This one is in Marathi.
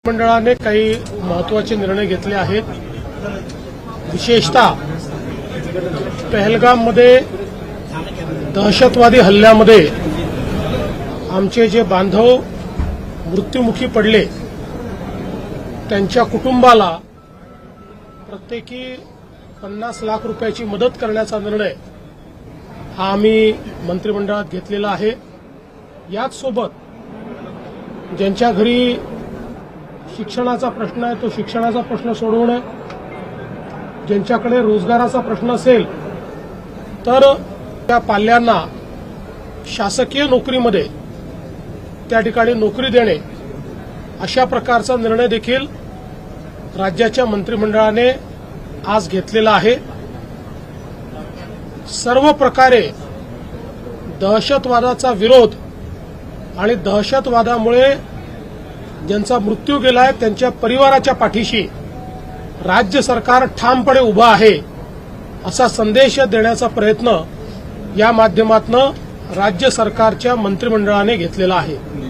मंडळाने काही महत्त्वाचे निर्णय घेतले आहेत। विशेषतः पहलगाममध्ये दहशतवादी हल्ल्यामध्ये आमचे जे बांधव मृत्युमुखी पडले त्यांच्या कुटुंबाला प्रत्येकी 50 लाख रुपयाची मदत करण्याचा निर्णय हा आम्ही मंत्रिमंडळात घेतलेला आहे। याच सोबत ज्यांच्या घरी शिक्षणाचा प्रश्न आहे तो शिक्षणाचा प्रश्न सोडवणे, ज्यांच्याकडे रोजगाराचा प्रश्न असेल तर त्या पाल्यांना शासकीय नोकरीमध्ये त्या ठिकाणी नोकरी देणे, अशा प्रकारचा निर्णय देखील राज्याच्या मंत्रिमंडळाने आज घेतलेला आहे। सर्व प्रकारे दहशतवादाचा विरोध आणि दहशतवादामुळे ज्यांचा मृत्यू गेलाय त्यांच्या परिवाराच्या पाठीशी राज्य सरकार ठामपणे उभा आहे, असा संदेश देण्याचा प्रयत्न या माध्यमातून राज्य सरकारच्या मंत्रिमंडळाने घेतलेला आहे।